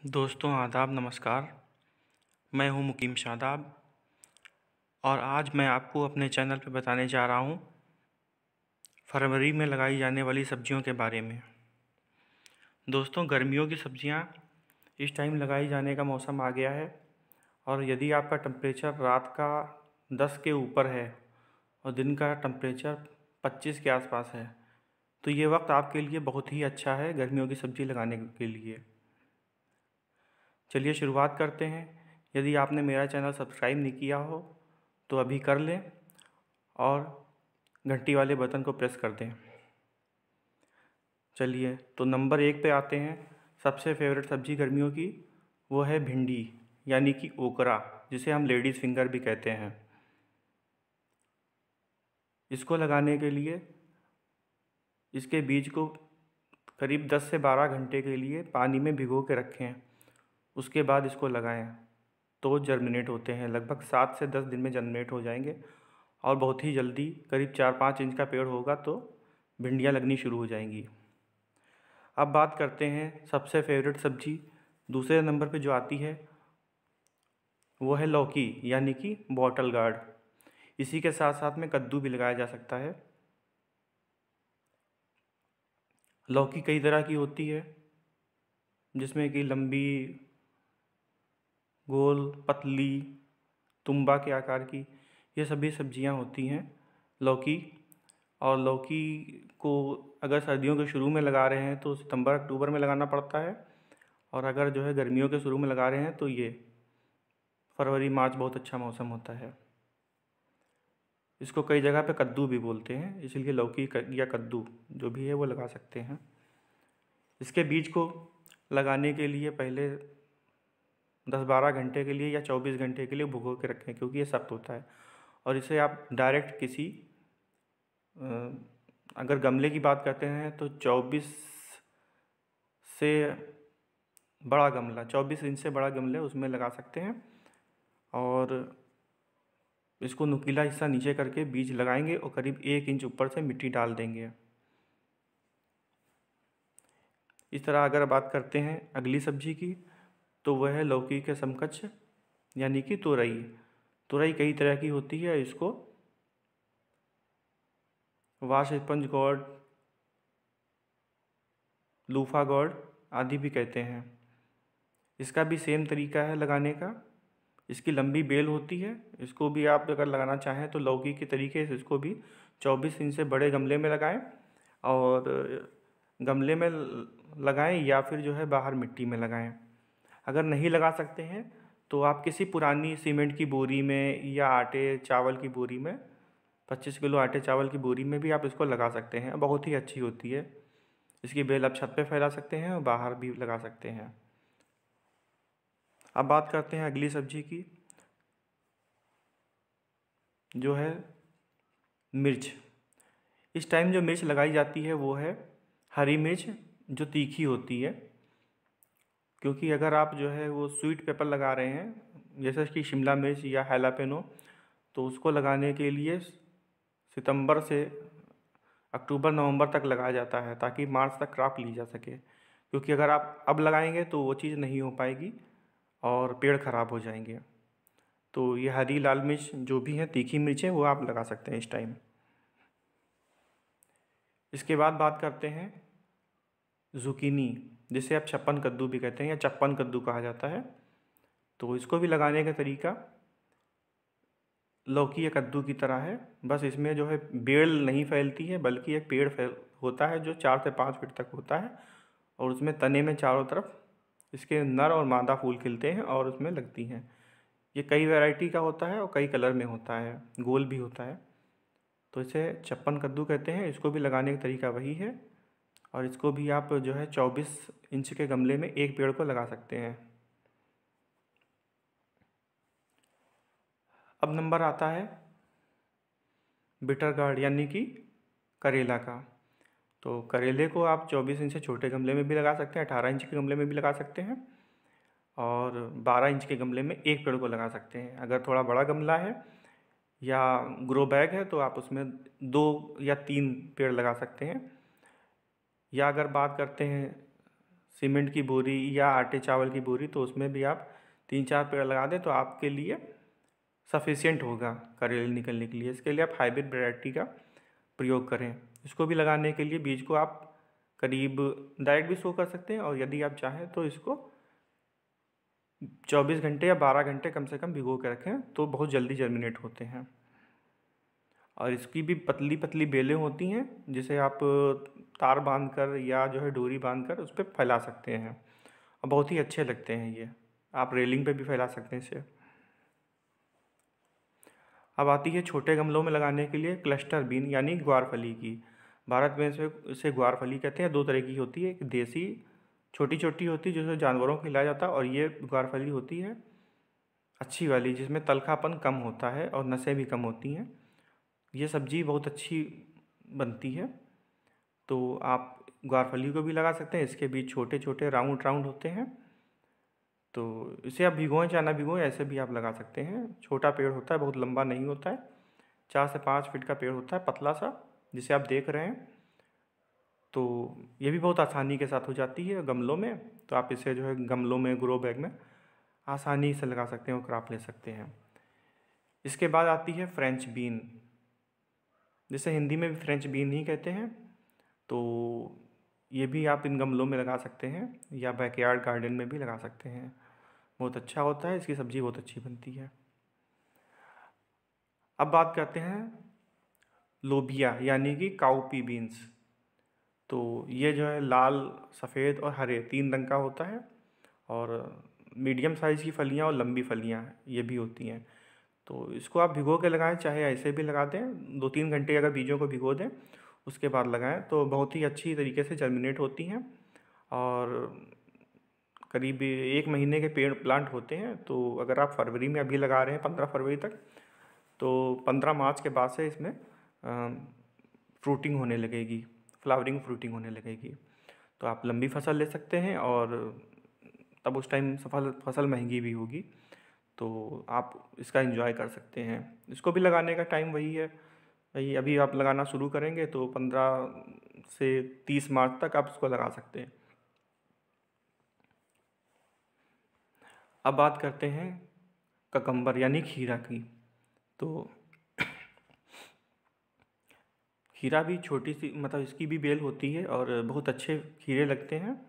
दोस्तों आदाब नमस्कार। मैं हूं मुकीम शादाब और आज मैं आपको अपने चैनल पर बताने जा रहा हूं फरवरी में लगाई जाने वाली सब्जियों के बारे में। दोस्तों गर्मियों की सब्जियां इस टाइम लगाई जाने का मौसम आ गया है और यदि आपका टेम्परेचर रात का 10 के ऊपर है और दिन का टेम्परेचर 25 के आसपास है तो ये वक्त आपके लिए बहुत ही अच्छा है गर्मियों की सब्ज़ी लगाने के लिए। चलिए शुरुआत करते हैं। यदि आपने मेरा चैनल सब्सक्राइब नहीं किया हो तो अभी कर लें और घंटी वाले बटन को प्रेस कर दें। चलिए तो नंबर 1 पे आते हैं। सबसे फेवरेट सब्ज़ी गर्मियों की वो है भिंडी यानी कि ओकरा, जिसे हम लेडीज़ फिंगर भी कहते हैं। इसको लगाने के लिए इसके बीज को करीब 10 से 12 घंटे के लिए पानी में भिगो के रखें। उसके बाद इसको लगाएं तो जर्मिनेट होते हैं। लगभग 7 से 10 दिन में जर्मिनेट हो जाएंगे और बहुत ही जल्दी करीब 4-5 इंच का पेड़ होगा तो भिंडियाँ लगनी शुरू हो जाएंगी। अब बात करते हैं सबसे फेवरेट सब्ज़ी दूसरे नंबर पे जो आती है वो है लौकी यानी कि बॉटल गार्ड। इसी के साथ साथ में कद्दू भी लगाया जा सकता है। लौकी कई तरह की होती है जिसमें कि लंबी, गोल, पतली, तुम्बा के आकार की, ये सभी सब्जियां होती हैं लौकी। और लौकी को अगर सर्दियों के शुरू में लगा रहे हैं तो सितंबर अक्टूबर में लगाना पड़ता है और अगर जो है गर्मियों के शुरू में लगा रहे हैं तो ये फरवरी मार्च बहुत अच्छा मौसम होता है। इसको कई जगह पे कद्दू भी बोलते हैं, इसलिए लौकी या कद्दू जो भी है वो लगा सकते हैं। इसके बीज को लगाने के लिए पहले 10-12 घंटे के लिए या 24 घंटे के लिए भिगो के रखें क्योंकि ये सख्त होता है। और इसे आप डायरेक्ट किसी अगर गमले की बात करते हैं तो 24 से बड़ा गमला, 24 इंच से बड़ा गमले उसमें लगा सकते हैं और इसको नुकीला हिस्सा नीचे करके बीज लगाएंगे और करीब 1 इंच ऊपर से मिट्टी डाल देंगे। इस तरह अगर बात करते हैं अगली सब्जी की तो वह है लौकी के समकक्ष यानी कि तुरई। तुरई कई तरह की होती है। इसको wash sponge God, loofah God आदि भी कहते हैं। इसका भी सेम तरीका है लगाने का। इसकी लंबी बेल होती है। इसको भी आप अगर लगाना चाहें तो लौकी के तरीके से इसको भी 24 इंच से बड़े गमले में लगाएं और गमले में लगाएं या फिर जो है बाहर मिट्टी में लगाएं। अगर नहीं लगा सकते हैं तो आप किसी पुरानी सीमेंट की बोरी में या आटे चावल की बोरी में 25 किलो आटे चावल की बोरी में भी आप इसको लगा सकते हैं। बहुत ही अच्छी होती है। इसकी बेल आप छत पे फैला सकते हैं और बाहर भी लगा सकते हैं। अब बात करते हैं अगली सब्जी की जो है मिर्च। इस टाइम जो मिर्च लगाई जाती है वो है हरी मिर्च जो तीखी होती है। क्योंकि अगर आप जो है वो स्वीट पेपर लगा रहे हैं जैसे कि शिमला मिर्च या हैलापेनो तो उसको लगाने के लिए सितंबर से अक्टूबर नवंबर तक लगाया जाता है ताकि मार्च तक क्रॉप ली जा सके। क्योंकि अगर आप अब लगाएंगे तो वो चीज़ नहीं हो पाएगी और पेड़ ख़राब हो जाएंगे। तो ये हरी लाल मिर्च जो भी है तीखी मिर्च है वो आप लगा सकते हैं इस टाइम। इसके बाद बात करते हैं ज़ुकीनी, जिसे आप छप्पन कद्दू भी कहते हैं या चप्पन कद्दू कहा जाता है। तो इसको भी लगाने का तरीका लौकी या कद्दू की तरह है, बस इसमें जो है बेल नहीं फैलती है बल्कि एक पेड़ फैल होता है जो 4 से 5 फीट तक होता है और उसमें तने में चारों तरफ इसके नर और मादा फूल खिलते हैं और उसमें लगती हैं। ये कई वैरायटी का होता है और कई कलर में होता है, गोल भी होता है। तो इसे छप्पन कद्दू कहते हैं। इसको भी लगाने का तरीका वही है और इसको भी आप जो है 24 इंच के गमले में एक पेड़ को लगा सकते हैं। अब नंबर आता है बिटर गार्ड यानी कि करेला का। तो करेले को आप 24 इंच से छोटे गमले में भी लगा सकते हैं, 18 इंच के गमले में भी लगा सकते हैं और 12 इंच के गमले में एक पेड़ को लगा सकते हैं। अगर थोड़ा बड़ा गमला है या ग्रो बैग है तो आप उसमें 2 या 3 पेड़ लगा सकते हैं। या अगर बात करते हैं सीमेंट की बोरी या आटे चावल की बोरी, तो उसमें भी आप 3-4 पेड़ लगा दें तो आपके लिए सफिशिएंट होगा करेले निकलने के लिए। इसके लिए आप हाइब्रिड वैरायटी का प्रयोग करें। इसको भी लगाने के लिए बीज को आप करीब डायरेक्ट भी सो कर सकते हैं, और यदि आप चाहें तो इसको 24 घंटे या 12 घंटे कम से कम भिगो के रखें, तो बहुत जल्दी जर्मिनेट होते हैं। और इसकी भी पतली पतली बेलें होती हैं, जिसे आप तार बांधकर या जो है डोरी बांधकर उस पर फैला सकते हैं, और बहुत ही अच्छे लगते हैं ये। आप रेलिंग पे भी फैला सकते हैं इसे। अब आती है छोटे गमलों में लगाने के लिए क्लस्टर बीन यानी ग्वारफली की। भारत में इसे ग्वारफली कहते हैं। 2 तरह की होती है, एक देसी छोटी छोटी होती है जिसे जानवरों को खिलाया जाता है, और ये ग्वारफली होती है अच्छी वाली, जिसमें तलखापन कम होता है और नसें भी कम होती हैं। ये सब्ज़ी बहुत अच्छी बनती है, तो आप ग्वारफली को भी लगा सकते हैं। इसके बीज छोटे छोटे राउंड राउंड होते हैं, तो इसे आप भिगोएं चाहे ना भिगोएं, ऐसे भी आप लगा सकते हैं। छोटा पेड़ होता है, बहुत लंबा नहीं होता है, 4 से 5 फीट का पेड़ होता है, पतला सा, जिसे आप देख रहे हैं। तो ये भी बहुत आसानी के साथ हो जाती है गमलों में, तो आप इसे जो है गमलों में, ग्रो बैग में आसानी से लगा सकते हैं और क्रॉप ले सकते हैं। इसके बाद आती है फ्रेंच बीन, जिसे हिंदी में भी फ्रेंच बीन ही कहते हैं। तो ये भी आप इन गमलों में लगा सकते हैं या बैकयार्ड गार्डन में भी लगा सकते हैं। बहुत अच्छा होता है, इसकी सब्ज़ी बहुत अच्छी बनती है। अब बात करते हैं लोबिया यानी कि काउपी बीन्स। तो ये जो है लाल, सफ़ेद और हरे 3 रंग का होता है, और मीडियम साइज़ की फलियाँ और लंबी फलियाँ ये भी होती हैं। तो इसको आप भिगो के लगाएं, चाहे ऐसे भी लगा दें। 2-3 घंटे अगर बीजों को भिगो दें उसके बाद लगाएं तो बहुत ही अच्छी तरीके से जर्मिनेट होती हैं, और करीब 1 महीने के पेड़ प्लांट होते हैं। तो अगर आप फरवरी में अभी लगा रहे हैं 15 फरवरी तक, तो 15 मार्च के बाद से इसमें फ्रूटिंग होने लगेगी, फ्लावरिंग फ्रूटिंग होने लगेगी। तो आप लंबी फसल ले सकते हैं, और तब उस टाइम फसल महंगी भी होगी, तो आप इसका एंजॉय कर सकते हैं। इसको भी लगाने का टाइम वही है, वही अभी आप लगाना शुरू करेंगे तो 15 से 30 मार्च तक आप इसको लगा सकते हैं। अब बात करते हैं ककम्बर यानी खीरा की। तो खीरा भी छोटी सी, मतलब इसकी भी बेल होती है, और बहुत अच्छे खीरे लगते हैं,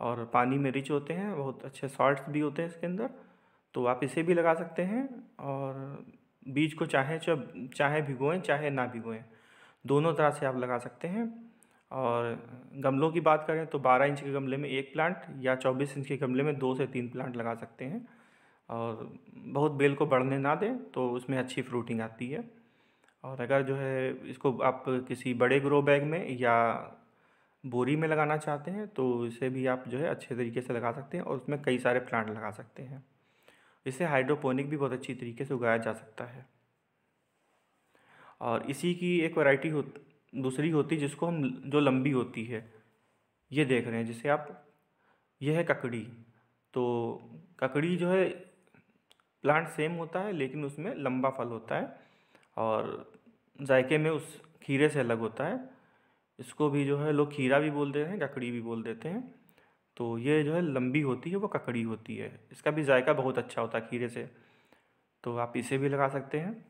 और पानी में रिच होते हैं, बहुत अच्छे सॉल्ट्स भी होते हैं इसके अंदर। तो आप इसे भी लगा सकते हैं, और बीज को चाहे भिगोएं चाहे ना भिगोएं, दोनों तरह से आप लगा सकते हैं। और गमलों की बात करें तो 12 इंच के गमले में 1 प्लांट, या 24 इंच के गमले में 2 से 3 प्लांट लगा सकते हैं। और बहुत बेल को बढ़ने ना दें तो उसमें अच्छी फ्रूटिंग आती है। और अगर जो है इसको आप किसी बड़े ग्रो बैग में या बोरी में लगाना चाहते हैं तो इसे भी आप जो है अच्छे तरीके से लगा सकते हैं, और उसमें कई सारे प्लांट लगा सकते हैं। इसे हाइड्रोपोनिक भी बहुत अच्छी तरीके से उगाया जा सकता है। और इसी की एक वैरायटी दूसरी होती है जिसको हम, जो लंबी होती है, ये देख रहे हैं जिसे आप, ये है ककड़ी। तो ककड़ी जो है प्लांट सेम होता है, लेकिन उसमें लंबा फल होता है, और जायके में उस खीरे से अलग होता है। इसको भी जो है लोग खीरा भी बोल देते हैं, ककड़ी भी बोल देते हैं। तो ये जो है लंबी होती है वो ककड़ी होती है, इसका भी जायका बहुत अच्छा होता है खीरे से, तो आप इसे भी लगा सकते हैं।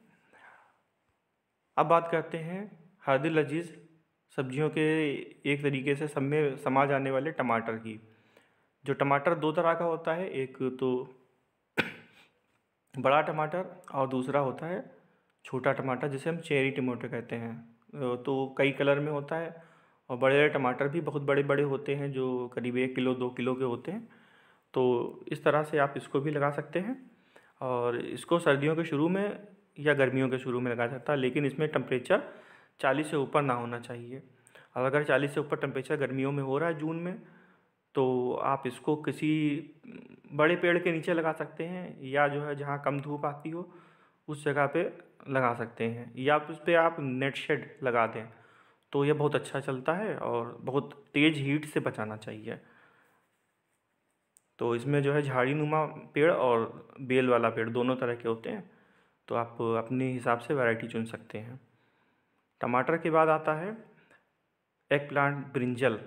अब बात करते हैं हरदी लजीज सब्जियों के एक तरीके से सब में समा जाने वाले टमाटर की। जो टमाटर 2 तरह का होता है, एक तो बड़ा टमाटर, और दूसरा होता है छोटा टमाटर जिसे हम चेरी टमाटर कहते हैं। तो कई कलर में होता है, और बड़े बड़े टमाटर भी बहुत बड़े बड़े होते हैं जो करीब 1 किलो 2 किलो के होते हैं। तो इस तरह से आप इसको भी लगा सकते हैं, और इसको सर्दियों के शुरू में या गर्मियों के शुरू में लगाया जाता है, लेकिन इसमें टेम्परेचर 40 से ऊपर ना होना चाहिए। और अगर 40 से ऊपर टेम्परेचर गर्मियों में हो रहा है जून में, तो आप इसको किसी बड़े पेड़ के नीचे लगा सकते हैं, या जो है जहाँ कम धूप आती हो उस जगह पे लगा सकते हैं, या उस पर आप नेट शेड लगा दें तो ये बहुत अच्छा चलता है, और बहुत तेज़ हीट से बचाना चाहिए। तो इसमें जो है झाड़ी नुमा पेड़ और बेल वाला पेड़ दोनों तरह के होते हैं, तो आप अपने हिसाब से वैरायटी चुन सकते हैं। टमाटर के बाद आता है एग प्लांट ब्रिंजल,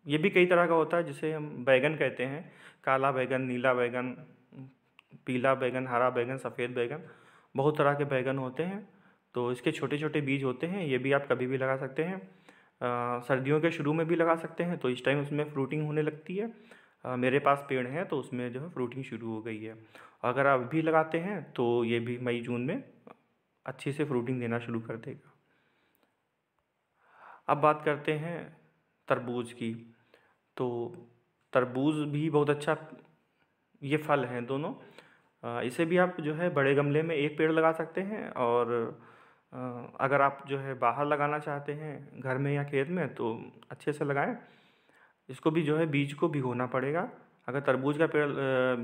ये भी कई तरह का होता है, जिसे हम बैगन कहते हैं। काला बैगन, नीला बैगन, पीला बैगन, हरा बैगन, सफ़ेद बैगन, बहुत तरह के बैगन होते हैं। तो इसके छोटे छोटे बीज होते हैं, ये भी आप कभी भी लगा सकते हैं। सर्दियों के शुरू में भी लगा सकते हैं, तो इस टाइम उसमें फ्रूटिंग होने लगती है। मेरे पास पेड़ है तो उसमें जो है फ्रूटिंग शुरू हो गई है। अगर आप भी लगाते हैं तो ये भी मई जून में अच्छे से फ्रूटिंग देना शुरू कर देगा। अब बात करते हैं तरबूज की। तो तरबूज भी बहुत अच्छा, ये फल हैं दोनों। इसे भी आप जो है बड़े गमले में एक पेड़ लगा सकते हैं, और अगर आप जो है बाहर लगाना चाहते हैं घर में या खेत में तो अच्छे से लगाएं। इसको भी जो है बीज को भिगोना पड़ेगा। अगर तरबूज का पेड़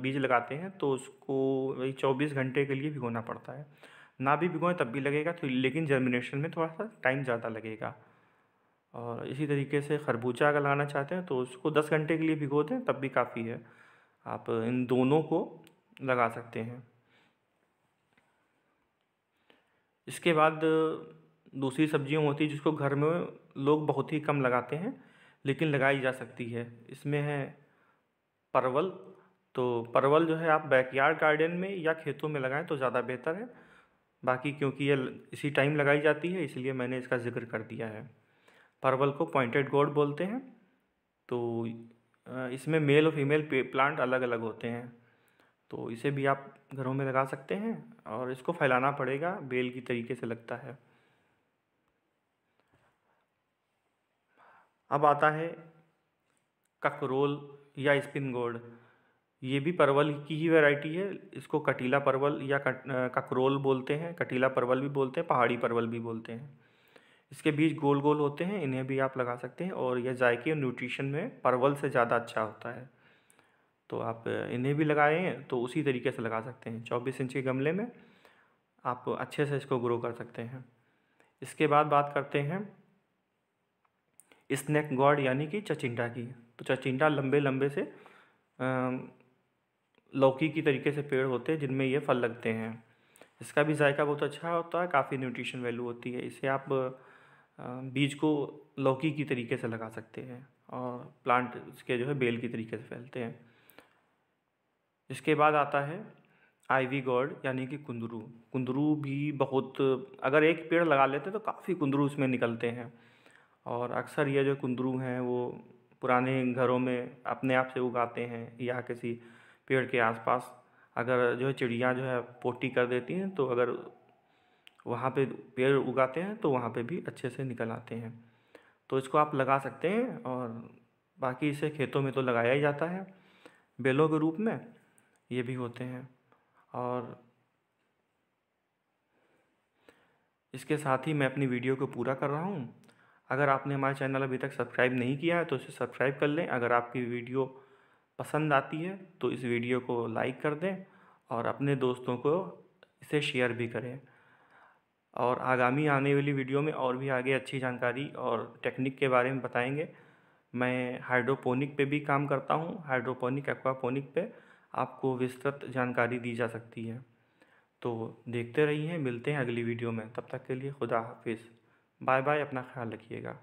बीज लगाते हैं तो उसको वही 24 घंटे के लिए भिगोना पड़ता है। ना भी भिगोएं तब भी लगेगा, तो लेकिन जर्मिनेशन में थोड़ा सा टाइम ज़्यादा लगेगा। और इसी तरीके से खरबूजा अगर लगाना चाहते हैं तो उसको 10 घंटे के लिए भिगो दें तब भी काफ़ी है। आप इन दोनों को लगा सकते हैं। इसके बाद दूसरी सब्जियां होती हैं जिसको घर में लोग बहुत ही कम लगाते हैं, लेकिन लगाई जा सकती है। इसमें है परवल। तो परवल जो है आप बैकयार्ड गार्डन में या खेतों में लगाएं तो ज़्यादा बेहतर है। बाकी क्योंकि ये इसी टाइम लगाई जाती है इसलिए मैंने इसका ज़िक्र कर दिया है। परवल को पॉइंटेड गोर्ड बोलते हैं। तो इसमें मेल और फीमेल प्लांट अलग अलग होते हैं। तो इसे भी आप घरों में लगा सकते हैं, और इसको फैलाना पड़ेगा, बेल की तरीके से लगता है। अब आता है ककरोल या स्पिन गोर्ड। ये भी परवल की ही वैरायटी है। इसको कटीला परवल या ककरोल बोलते हैं, कटीला परवल भी बोलते हैं, पहाड़ी परवल भी बोलते हैं। इसके बीज गोल गोल होते हैं, इन्हें भी आप लगा सकते हैं, और यह जायके और न्यूट्रिशन में परवल से ज़्यादा अच्छा होता है। तो आप इन्हें भी लगाएं तो उसी तरीके से लगा सकते हैं। 24 इंच के गमले में आप अच्छे से इसको ग्रो कर सकते हैं। इसके बाद बात करते हैं स्नेक गॉड यानी कि चिचिण्डा की। तो चिचिण्डा लंबे लंबे से लौकी की तरीके से पेड़ होते हैं जिनमें ये फल लगते हैं। इसका भी जायका बहुत अच्छा होता है, काफ़ी न्यूट्रिशन वैल्यू होती है। इसे आप बीज को लौकी की तरीके से लगा सकते हैं, और प्लांट इसके जो है बेल की तरीके से फैलते हैं। इसके बाद आता है आइवी गॉड यानी कि कुंदरू। कुंदरू भी बहुत, अगर एक पेड़ लगा लेते हैं तो काफ़ी कुंदरू उसमें निकलते हैं। और अक्सर ये जो कुंदरू हैं वो पुराने घरों में अपने आप से उगाते हैं, या किसी पेड़ के आसपास अगर जो है चिड़िया जो है पोटी कर देती हैं तो अगर वहाँ पे पेड़ उगाते हैं तो वहाँ पे भी अच्छे से निकल आते हैं। तो इसको आप लगा सकते हैं, और बाकी इसे खेतों में तो लगाया ही जाता है, बेलों के रूप में ये भी होते हैं। और इसके साथ ही मैं अपनी वीडियो को पूरा कर रहा हूँ। अगर आपने हमारे चैनल अभी तक सब्सक्राइब नहीं किया है तो इसे सब्सक्राइब कर लें। अगर आपकी वीडियो पसंद आती है तो इस वीडियो को लाइक कर दें, और अपने दोस्तों को इसे शेयर भी करें। और आगामी आने वाली वीडियो में और भी आगे अच्छी जानकारी और टेक्निक के बारे में बताएंगे। मैं हाइड्रोपोनिक पे भी काम करता हूँ, हाइड्रोपोनिक एक्वापोनिक पे आपको विस्तृत जानकारी दी जा सकती है। तो देखते रहिए, मिलते हैं अगली वीडियो में। तब तक के लिए खुदा हाफिज़, बाय बाय, अपना ख्याल रखिएगा।